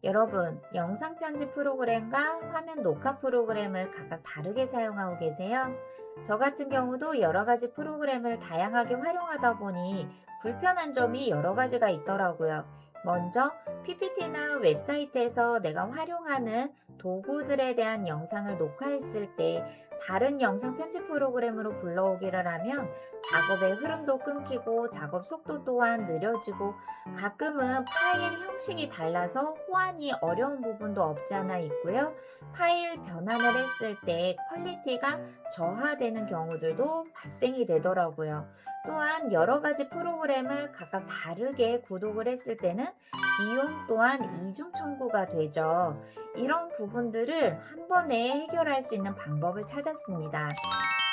여러분, 영상 편집 프로그램과 화면 녹화 프로그램을 각각 다르게 사용하고 계세요? 저 같은 경우도 여러 가지 프로그램을 다양하게 활용하다 보니 불편한 점이 여러 가지가 있더라고요. 먼저 PPT나 웹사이트에서 내가 활용하는 도구들에 대한 영상을 녹화했을 때 다른 영상 편집 프로그램으로 불러오기를 하면 작업의 흐름도 끊기고 작업 속도 또한 느려지고 가끔은 파일 형식이 달라서 호환이 어려운 부분도 없지 않아 있고요. 파일 변환을 했을 때 퀄리티가 저하되는 경우들도 발생이 되더라고요. 또한 여러 가지 프로그램을 각각 다르게 구독을 했을 때는 비용 또한 이중 청구가 되죠. 이런 부분들을 한 번에 해결할 수 있는 방법을 찾았습니다.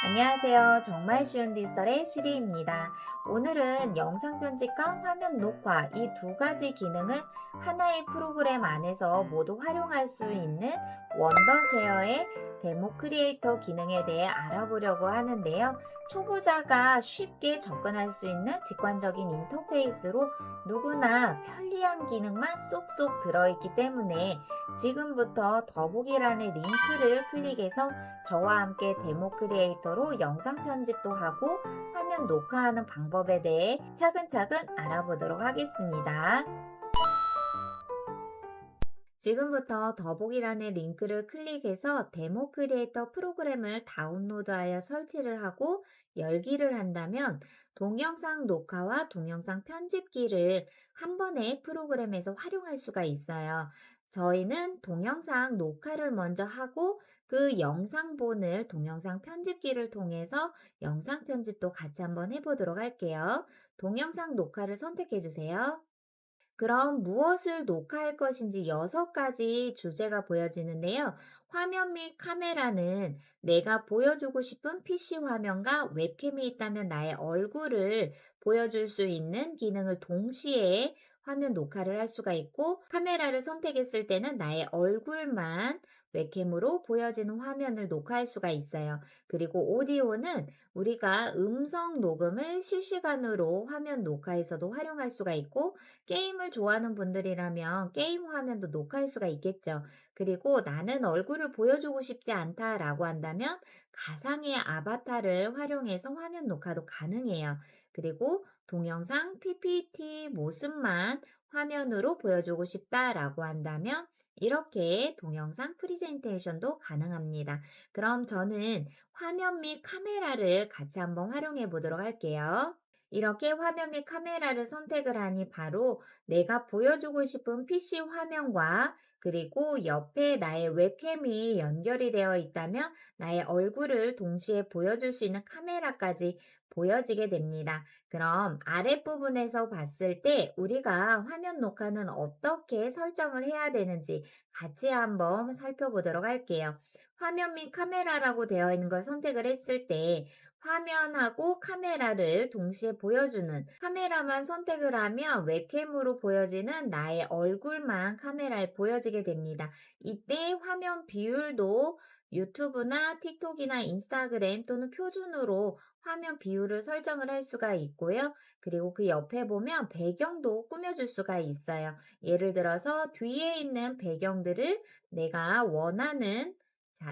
안녕하세요. 정말 쉬운 디지털의 시리입니다. 오늘은 영상 편집과 화면 녹화 이 두 가지 기능을 하나의 프로그램 안에서 모두 활용할 수 있는 원더쉐어의 데모 크리에이터 기능에 대해 알아보려고 하는데요. 초보자가 쉽게 접근할 수 있는 직관적인 인터페이스로 누구나 편리한 기능만 쏙쏙 들어있기 때문에 지금부터 더보기란의 링크를 클릭해서 저와 함께 데모 크리에이터로 영상 편집도 하고 화면 녹화하는 방법에 대해 차근차근 알아보도록 하겠습니다. 지금부터 더보기란의 링크를 클릭해서 데모 크리에이터 프로그램을 다운로드하여 설치를 하고 열기를 한다면 동영상 녹화와 동영상 편집기를 한 번에 프로그램에서 활용할 수가 있어요. 저희는 동영상 녹화를 먼저 하고 그 영상본을 동영상 편집기를 통해서 영상 편집도 같이 한번 해보도록 할게요. 동영상 녹화를 선택해 주세요. 그럼 무엇을 녹화할 것인지 6가지 주제가 보여지는데요. 화면 및 카메라는 내가 보여주고 싶은 PC 화면과 웹캠이 있다면 나의 얼굴을 보여줄 수 있는 기능을 동시에 화면 녹화를 할 수가 있고, 카메라를 선택했을 때는 나의 얼굴만 웹캠으로 보여지는 화면을 녹화할 수가 있어요. 그리고 오디오는 우리가 음성 녹음을 실시간으로 화면 녹화에서도 활용할 수가 있고, 게임을 좋아하는 분들이라면 게임 화면도 녹화할 수가 있겠죠. 그리고 나는 얼굴을 보여주고 싶지 않다라고 한다면 가상의 아바타를 활용해서 화면 녹화도 가능해요. 그리고 동영상 PPT 모습만 화면으로 보여주고 싶다라고 한다면 이렇게 동영상 프리젠테이션도 가능합니다. 그럼 저는 화면 및 카메라를 같이 한번 활용해 보도록 할게요. 이렇게 화면 및 카메라를 선택을 하니 바로 내가 보여주고 싶은 PC 화면과 그리고 옆에 나의 웹캠이 연결이 되어 있다면 나의 얼굴을 동시에 보여줄 수 있는 카메라까지 보여지게 됩니다. 그럼 아랫부분에서 봤을 때 우리가 화면 녹화는 어떻게 설정을 해야 되는지 같이 한번 살펴보도록 할게요. 화면 및 카메라라고 되어 있는 걸 선택을 했을 때 화면하고 카메라를 동시에 보여주는, 카메라만 선택을 하면 웹캠으로 보여지는 나의 얼굴만 카메라에 보여지게 됩니다. 이때 화면 비율도 유튜브나 틱톡이나 인스타그램 또는 표준으로 화면 비율을 설정을 할 수가 있고요. 그리고 그 옆에 보면 배경도 꾸며줄 수가 있어요. 예를 들어서 뒤에 있는 배경들을 내가 원하는,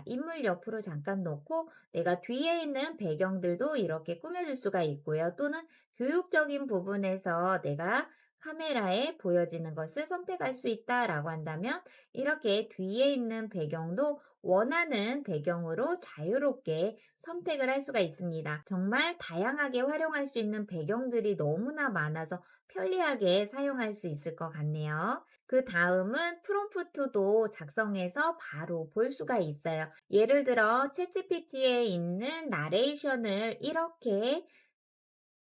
인물 옆으로 잠깐 놓고 내가 뒤에 있는 배경들도 이렇게 꾸며줄 수가 있고요. 또는 교육적인 부분에서 내가 카메라에 보여지는 것을 선택할 수 있다라고 한다면 이렇게 뒤에 있는 배경도 원하는 배경으로 자유롭게 선택을 할 수가 있습니다. 정말 다양하게 활용할 수 있는 배경들이 너무나 많아서 편리하게 사용할 수 있을 것 같네요. 그 다음은 프롬프트도 작성해서 바로 볼 수가 있어요. 예를 들어 챗GPT에 있는 나레이션을 이렇게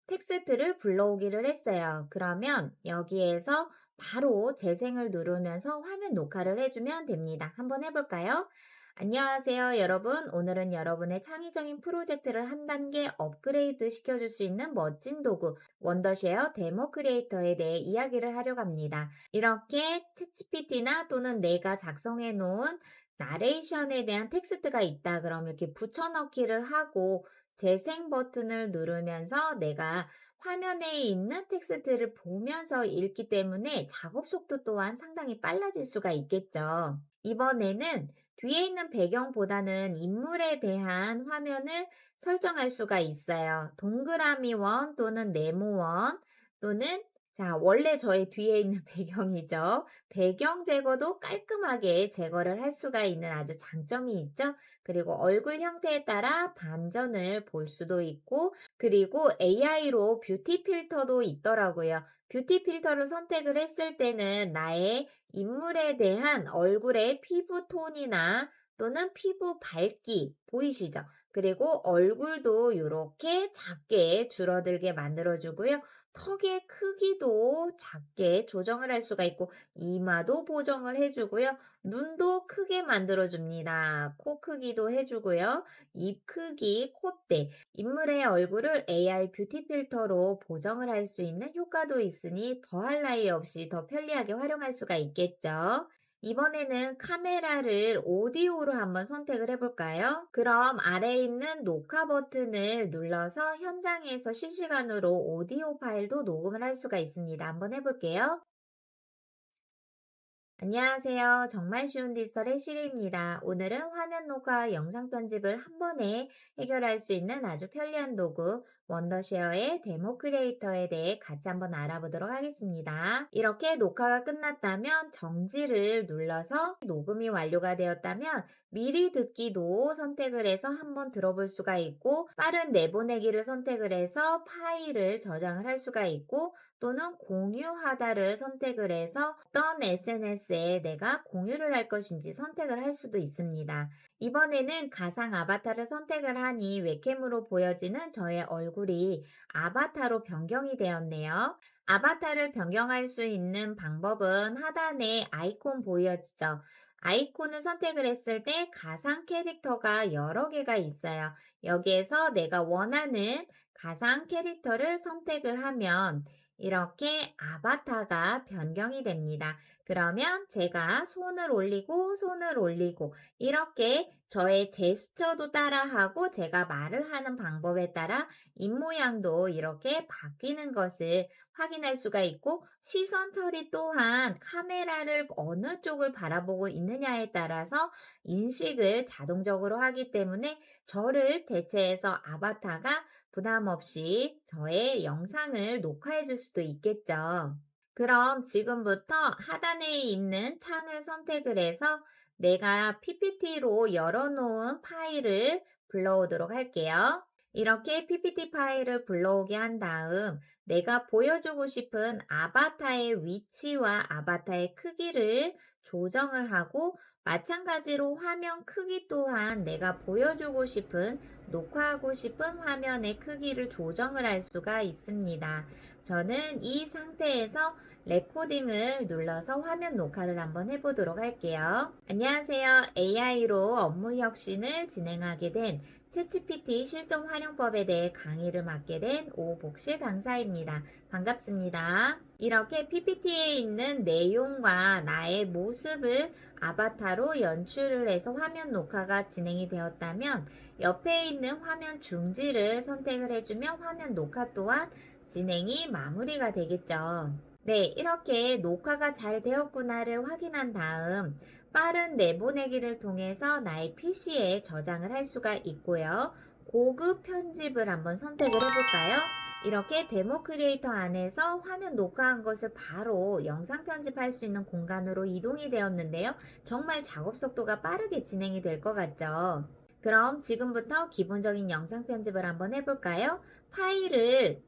텍스트를 불러오기를 했어요. 그러면 여기에서 바로 재생을 누르면서 화면 녹화를 해주면 됩니다. 한번 해볼까요? 안녕하세요, 여러분. 오늘은 여러분의 창의적인 프로젝트를 한 단계 업그레이드 시켜줄 수 있는 멋진 도구, 원더쉐어 데모 크리에이터에 대해 이야기를 하려고 합니다. 이렇게 챗GPT나 또는 내가 작성해 놓은 나레이션에 대한 텍스트가 있다. 그럼 이렇게 붙여넣기를 하고 재생 버튼을 누르면서 내가 화면에 있는 텍스트를 보면서 읽기 때문에 작업 속도 또한 상당히 빨라질 수가 있겠죠. 이번에는 뒤에 있는 배경보다는 인물에 대한 화면을 설정할 수가 있어요. 동그라미 원 또는 네모원 또는 자, 원래 저의 뒤에 있는 배경이죠. 배경 제거도 깔끔하게 제거를 할 수가 있는 아주 장점이 있죠. 그리고 얼굴 형태에 따라 반전을 볼 수도 있고, 그리고 AI로 뷰티 필터도 있더라고요. 뷰티 필터를 선택을 했을 때는 나의 인물에 대한 얼굴의 피부 톤이나 또는 피부 밝기 보이시죠? 그리고 얼굴도 이렇게 작게 줄어들게 만들어주고요. 턱의 크기도 작게 조정을 할 수가 있고 이마도 보정을 해주고요. 눈도 크게 만들어줍니다. 코 크기도 해주고요. 입 크기, 콧대, 인물의 얼굴을 AI 뷰티 필터로 보정을 할 수 있는 효과도 있으니 더할 나위 없이 더 편리하게 활용할 수가 있겠죠. 이번에는 카메라를 오디오로 한번 선택을 해볼까요? 그럼 아래에 있는 녹화 버튼을 눌러서 현장에서 실시간으로 오디오 파일도 녹음을 할 수가 있습니다. 한번 해볼게요. 안녕하세요. 정말 쉬운 디지털의 시리입니다. 오늘은 화면 녹화, 영상 편집을 한 번에 해결할 수 있는 아주 편리한 도구 원더쉐어의 데모 크리에이터에 대해 같이 한번 알아보도록 하겠습니다. 이렇게 녹화가 끝났다면 정지를 눌러서 녹음이 완료가 되었다면 미리 듣기도 선택을 해서 한번 들어볼 수가 있고 빠른 내보내기를 선택을 해서 파일을 저장을 할 수가 있고 또는 공유하다를 선택을 해서 어떤 SNS에 내가 공유를 할 것인지 선택을 할 수도 있습니다. 이번에는 가상 아바타를 선택을 하니 웹캠으로 보여지는 저의 얼굴이 아바타로 변경이 되었네요. 아바타를 변경할 수 있는 방법은 하단에 아이콘 보여지죠? 아이콘을 선택을 했을 때 가상 캐릭터가 여러 개가 있어요. 여기에서 내가 원하는 가상 캐릭터를 선택을 하면 이렇게 아바타가 변경이 됩니다. 그러면 제가 손을 올리고 이렇게 저의 제스처도 따라하고 제가 말을 하는 방법에 따라 입모양도 이렇게 바뀌는 것을 확인할 수가 있고 시선 처리 또한 카메라를 어느 쪽을 바라보고 있느냐에 따라서 인식을 자동적으로 하기 때문에 저를 대체해서 아바타가 부담 없이 저의 영상을 녹화해 줄 수도 있겠죠. 그럼 지금부터 하단에 있는 창을 선택을 해서 내가 PPT로 열어놓은 파일을 불러오도록 할게요. 이렇게 PPT 파일을 불러오게 한 다음 내가 보여주고 싶은 아바타의 위치와 아바타의 크기를 조정을 하고 마찬가지로 화면 크기 또한 내가 보여주고 싶은 녹화하고 싶은 화면의 크기를 조정을 할 수가 있습니다. 저는 이 상태에서 레코딩을 눌러서 화면 녹화를 한번 해보도록 할게요. 안녕하세요. AI로 업무 혁신을 진행하게 된 챗GPT 실전 활용법에 대해 강의를 맡게 된 오복실 강사입니다. 반갑습니다. 이렇게 PPT에 있는 내용과 나의 모습을 아바타로 연출을 해서 화면 녹화가 진행이 되었다면 옆에 있는 화면 중지를 선택을 해주면 화면 녹화 또한 진행이 마무리가 되겠죠. 네, 이렇게 녹화가 잘 되었구나를 확인한 다음 빠른 내보내기를 통해서 나의 PC에 저장을 할 수가 있고요. 고급 편집을 한번 선택을 해볼까요? 이렇게 데모 크리에이터 안에서 화면 녹화한 것을 바로 영상 편집할 수 있는 공간으로 이동이 되었는데요. 정말 작업 속도가 빠르게 진행이 될 것 같죠? 그럼 지금부터 기본적인 영상 편집을 한번 해볼까요? 파일을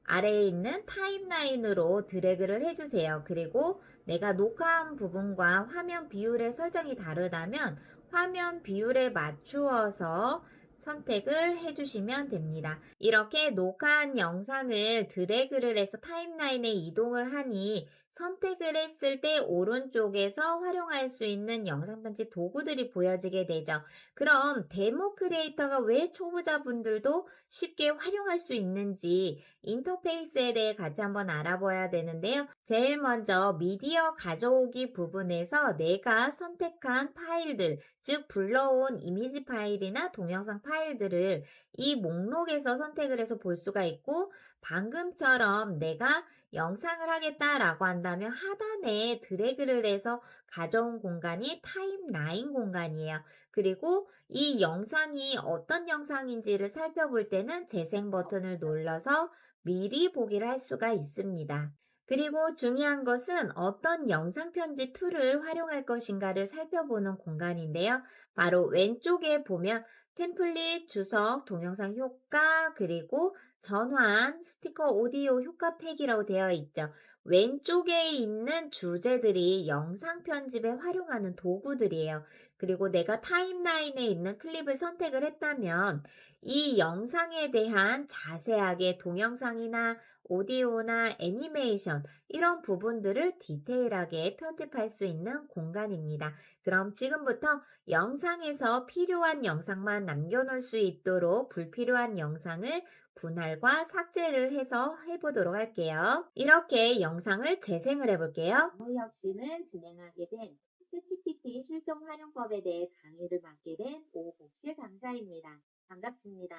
아래에 있는 타임라인으로 드래그를 해주세요. 그리고 내가 녹화한 부분과 화면 비율의 설정이 다르다면 화면 비율에 맞추어서 선택을 해주시면 됩니다. 이렇게 녹화한 영상을 드래그를 해서 타임라인에 이동을 하니 선택을 했을 때 오른쪽에서 활용할 수 있는 영상 편집 도구들이 보여지게 되죠. 그럼 데모 크리에이터가 왜 초보자분들도 쉽게 활용할 수 있는지 인터페이스에 대해 같이 한번 알아봐야 되는데요. 제일 먼저 미디어 가져오기 부분에서 내가 선택한 파일들, 즉 불러온 이미지 파일이나 동영상 파일들을 이 목록에서 선택을 해서 볼 수가 있고, 방금처럼 내가 영상을 하겠다라고 한다면 하단에 드래그를 해서 가져온 공간이 타임라인 공간이에요. 그리고 이 영상이 어떤 영상인지를 살펴볼 때는 재생 버튼을 눌러서 미리 보기를 할 수가 있습니다. 그리고 중요한 것은 어떤 영상 편집 툴을 활용할 것인가를 살펴보는 공간인데요. 바로 왼쪽에 보면 템플릿, 주석, 동영상 효과, 그리고 전환, 스티커, 오디오 효과 팩이라고 되어 있죠. 왼쪽에 있는 주제들이 영상 편집에 활용하는 도구들이에요. 그리고 내가 타임라인에 있는 클립을 선택을 했다면 이 영상에 대한 자세하게 동영상이나 오디오나 애니메이션 이런 부분들을 디테일하게 편집할 수 있는 공간입니다. 그럼 지금부터 영상에서 필요한 영상만 남겨놓을 수 있도록 불필요한 영상을 분할과 삭제를 해서 해보도록 할게요. 이렇게 영상을 재생을 해볼게요. 혁신을 진행하게 된 챗GPT 실전 활용법에 대해 강의를 맡게 된 오복실 강사입니다. 반갑습니다.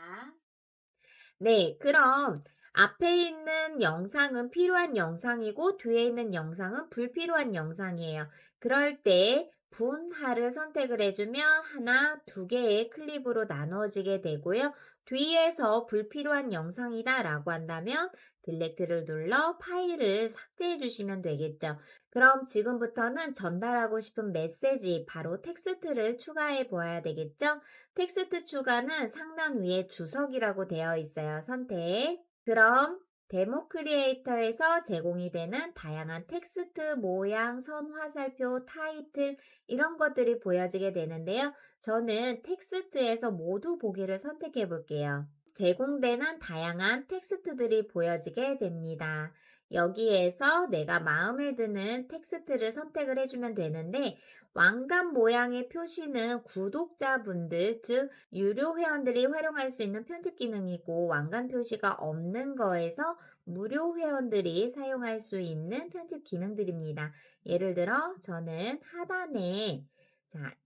네, 그럼 앞에 있는 영상은 필요한 영상이고 뒤에 있는 영상은 불필요한 영상이에요. 그럴 때 분할을 선택을 해주면 하나, 두 개의 클립으로 나눠지게 되고요. 뒤에서 불필요한 영상이다 라고 한다면 딜렉트를 눌러 파일을 삭제해 주시면 되겠죠. 그럼 지금부터는 전달하고 싶은 메시지, 바로 텍스트를 추가해 보아야 되겠죠? 텍스트 추가는 상단 위에 주석이라고 되어 있어요. 선택. 그럼 데모 크리에이터에서 제공이 되는 다양한 텍스트, 모양, 선, 화살표, 타이틀 이런 것들이 보여지게 되는데요. 저는 텍스트에서 모두 보기를 선택해 볼게요. 제공되는 다양한 텍스트들이 보여지게 됩니다. 여기에서 내가 마음에 드는 텍스트를 선택을 해주면 되는데, 왕관 모양의 표시는 구독자분들, 즉 유료 회원들이 활용할 수 있는 편집 기능이고, 왕관 표시가 없는 거에서 무료 회원들이 사용할 수 있는 편집 기능들입니다. 예를 들어 저는 하단에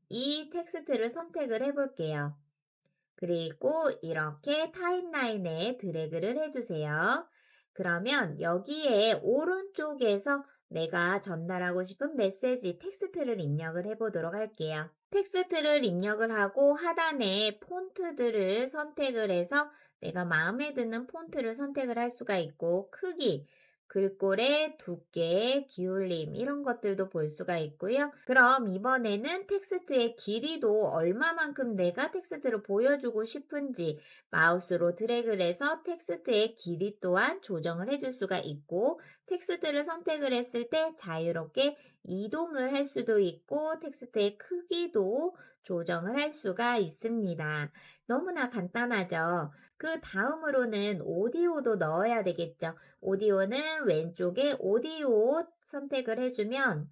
이 텍스트를 선택을 해볼게요. 그리고 이렇게 타임라인에 드래그를 해주세요. 그러면 여기에 오른쪽에서 내가 전달하고 싶은 메시지 텍스트를 입력을 해보도록 할게요. 텍스트를 입력을 하고 하단에 폰트들을 선택을 해서 내가 마음에 드는 폰트를 선택을 할 수가 있고, 크기, 글꼴의 두께, 기울임 이런 것들도 볼 수가 있고요. 그럼 이번에는 텍스트의 길이도 얼마만큼 내가 텍스트를 보여주고 싶은지 마우스로 드래그를 해서 텍스트의 길이 또한 조정을 해줄 수가 있고, 텍스트를 선택을 했을 때 자유롭게 이동을 할 수도 있고 텍스트의 크기도 조정을 할 수가 있습니다. 너무나 간단하죠? 그 다음으로는 오디오도 넣어야 되겠죠. 오디오는 왼쪽에 오디오 선택을 해주면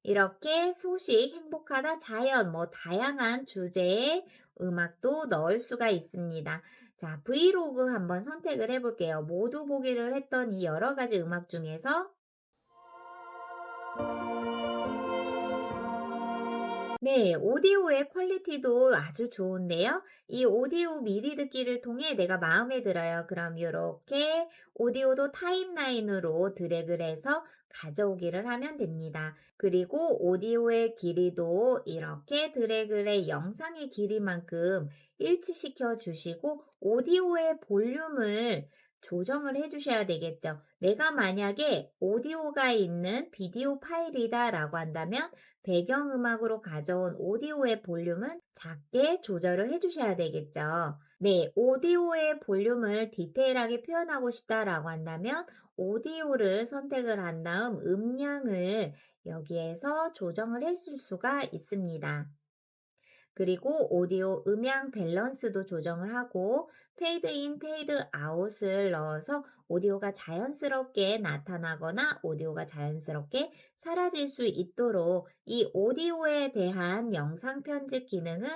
이렇게 소식, 행복하다, 자연, 다양한 주제의 음악도 넣을 수가 있습니다. 자, 브이로그 한번 선택을 해볼게요. 모두 보기를 했던 이 여러 가지 음악 중에서 네, 오디오의 퀄리티도 아주 좋은데요. 이 오디오 미리 듣기를 통해 내가 마음에 들어요. 그럼 이렇게 오디오도 타임라인으로 드래그를 해서 가져오기를 하면 됩니다. 그리고 오디오의 길이도 이렇게 드래그를 해 영상의 길이만큼 일치시켜 주시고 오디오의 볼륨을 조정을 해 주셔야 되겠죠. 내가 만약에 오디오가 있는 비디오 파일이다 라고 한다면 배경음악으로 가져온 오디오의 볼륨은 작게 조절을 해주셔야 되겠죠. 네, 오디오의 볼륨을 디테일하게 표현하고 싶다라고 한다면 오디오를 선택을 한 다음 음량을 여기에서 조정을 해줄 수가 있습니다. 그리고 오디오 음향 밸런스도 조정을 하고 페이드 인, 페이드 아웃을 넣어서 오디오가 자연스럽게 나타나거나 오디오가 자연스럽게 사라질 수 있도록 이 오디오에 대한 영상 편집 기능은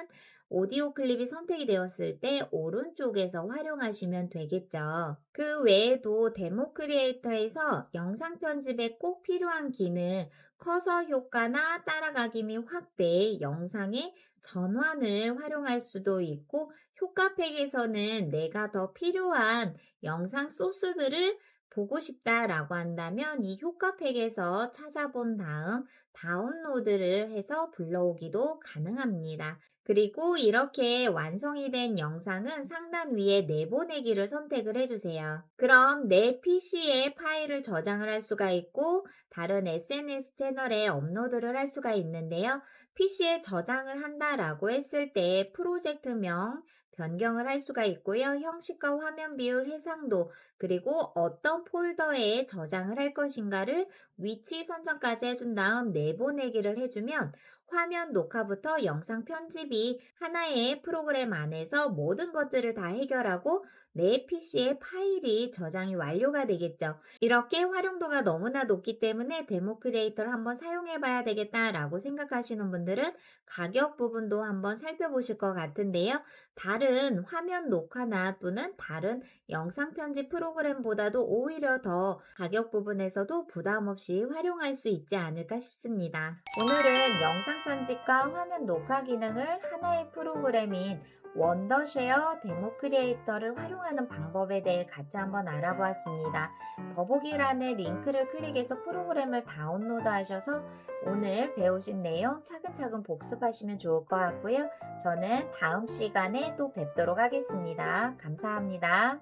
오디오 클립이 선택이 되었을 때 오른쪽에서 활용하시면 되겠죠. 그 외에도 데모 크리에이터에서 영상 편집에 꼭 필요한 기능, 커서 효과나 따라가기 및 확대, 영상의 전환을 활용할 수도 있고, 효과팩에서는 내가 더 필요한 영상 소스들을 보고 싶다라고 한다면 이 효과팩에서 찾아본 다음 다운로드를 해서 불러오기도 가능합니다. 그리고 이렇게 완성이 된 영상은 상단 위에 내보내기를 선택을 해주세요. 그럼 내 PC에 파일을 저장을 할 수가 있고 다른 SNS 채널에 업로드를 할 수가 있는데요. PC에 저장을 한다라고 했을 때 프로젝트명, 변경을 할 수가 있고요. 형식과 화면 비율, 해상도, 그리고 어떤 폴더에 저장을 할 것인가를 위치 선정까지 해준 다음 내보내기를 해주면 화면 녹화부터 영상 편집이 하나의 프로그램 안에서 모든 것들을 다 해결하고 내 PC에 파일이 저장이 완료가 되겠죠. 이렇게 활용도가 너무나 높기 때문에 데모 크리에이터를 한번 사용해 봐야 되겠다라고 생각하시는 분들은 가격 부분도 한번 살펴보실 것 같은데요. 다른 화면 녹화나 또는 다른 영상 편집 프로그램보다도 오히려 더 가격 부분에서도 부담 없이 활용할 수 있지 않을까 싶습니다. 오늘은 영상 편집과 화면 녹화 기능을 하나의 프로그램인 원더쉐어 데모 크리에이터를 활용하는 방법에 대해 같이 한번 알아보았습니다. 더보기란의 링크를 클릭해서 프로그램을 다운로드 하셔서 오늘 배우신 내용 차근차근 복습하시면 좋을 것 같고요. 저는 다음 시간에 또 뵙도록 하겠습니다. 감사합니다.